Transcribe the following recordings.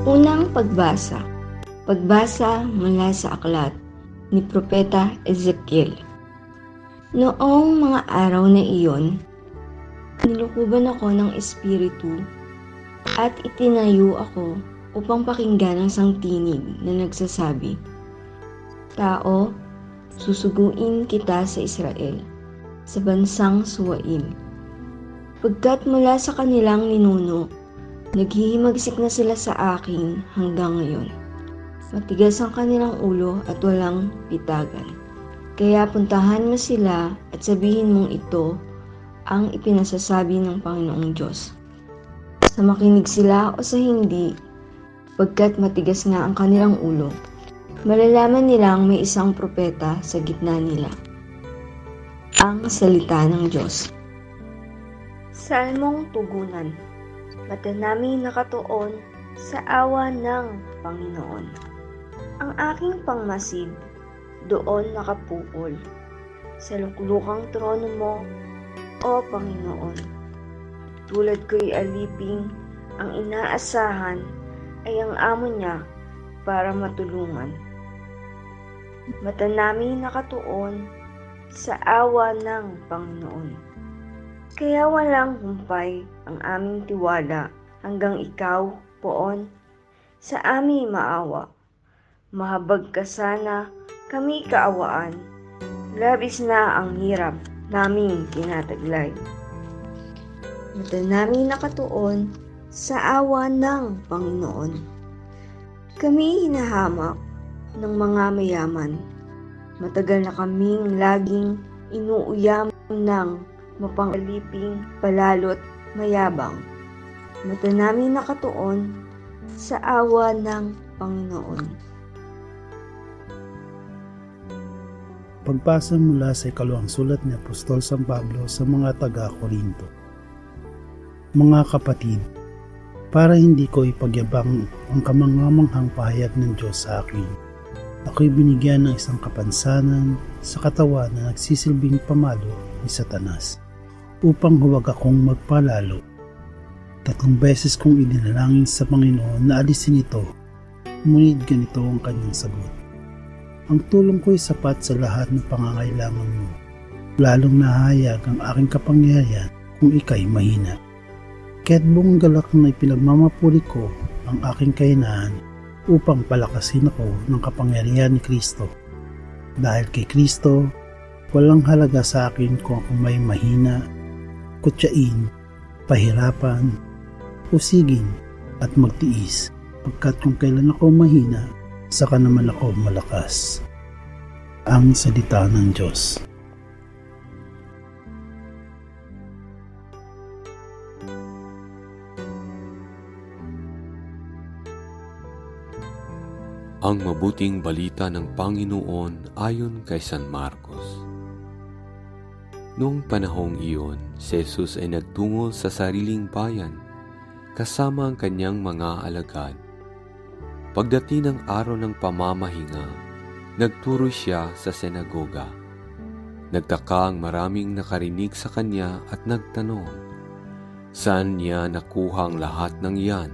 Unang pagbasa. Pagbasa mula sa aklat ni Propeta Ezekiel. Noong mga araw na iyon, nilukuban ako ng Espiritu at itinayo ako upang pakinggan ang sangtinig na nagsasabi, "Tao, susuguin kita sa Israel, sa bansang Suwaim. Pagkat mula sa kanilang ninuno, naghihimagsik na sila sa akin hanggang ngayon. Matigas ang kanilang ulo at walang pitagan. Kaya puntahan mo sila at sabihin mong ito ang ipinasasabi ng Panginoong Diyos. Sa makinig sila o sa hindi, pagkat matigas nga ang kanilang ulo, malalaman nilang may isang propeta sa gitna nila." Ang salita ng Diyos. Salmong tugunan. Mata naming nakatuon sa awa ng Panginoon. Ang aking pangmasid doon nakapukol sa luklukang trono mo, O Panginoon. Tulad ko'y aliping, ang inaasahan ay ang amo niya para matulungan. Mata naming nakatuon sa awa ng Panginoon. Kaya walang humpay ang aming tiwala hanggang ikaw, Poon, sa aming maawa. Mahabag ka sana, kami kaawaan. Labis na ang hirap naming tinataglay. Mata naming nakatuon sa awa ng Panginoon. Kami hinahamak ng mga mayaman. Matagal na kaming laging inuuyam ng mapangaliping palalo't mayabang. Mata namin nakatuon sa awa ng Panginoon. Pagbasa mula sa ikalawang sulat ni Apostol San Pablo sa mga taga-Korinto. Mga kapatid, para hindi ko ipagyabang ang kamangamanghang pahayag ng Diyos sa akin, ako'y binigyan ng isang kapansanan sa katawan na nagsisilbing pamalo ni Satanas, upang huwag akong magpalalo. 3 beses kong idinalangin sa Panginoon na alisin ito, ngunit ganito ang kanyang sagot: "Ang tulong ko'y sapat sa lahat ng pangangailangan mo, lalong nahayag ang aking kapangyarihan kung ika'y mahina." Kaya't buong galak na ipinagmamapuri ko ang aking kahinaan upang palakasin ako ng kapangyarihan ni Kristo. Dahil kay Kristo, walang halaga sa akin kung ako may mahina, kutyain, pahirapan, usigin at magtiis, pagkat kung kailan ako mahina, saka naman ako malakas. Ang salita ng Diyos. Ang mabuting balita ng Panginoon ayon kay San Marcos. Noong panahong iyon, si Jesus ay nagtungo sa sariling bayan kasama ang kanyang mga alagad. Pagdating ng araw ng pamamahinga, nagturo siya sa senagoga. Nagtaka ang maraming nakarinig sa kanya at nagtanong, saan niya nakuha ang lahat ng iyan?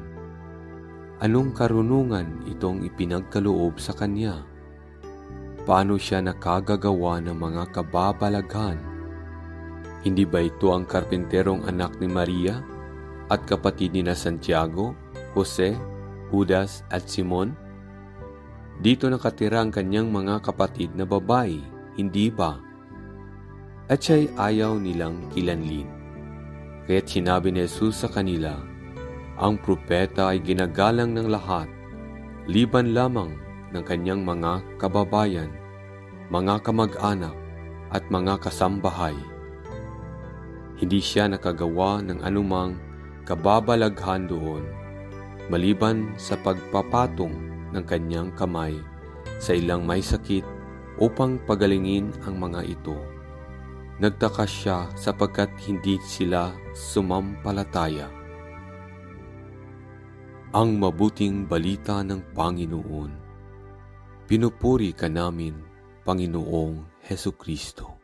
Anong karunungan itong ipinagkaloob sa kanya? Paano siya nakagagawa ng mga kababalaghan? Hindi ba ito ang karpenterong anak ni Maria at kapatid ni Santiago, Jose, Judas at Simon? Dito nakatira ang kanyang mga kapatid na babae, hindi ba? At siya'y ayaw nilang kilanlin. Kaya't sinabi ni Jesus sa kanila, ang propeta ay ginagalang ng lahat, liban lamang ng kanyang mga kababayan, mga kamag-anak at mga kasambahay. Hindi siya nakagawa ng anumang kababalaghan doon, maliban sa pagpapatong ng kanyang kamay sa ilang may sakit upang pagalingin ang mga ito. Nagtaka siya sapagkat hindi sila sumampalataya. Ang mabuting balita ng Panginoon. Pinupuri ka namin, Panginoong Hesukristo.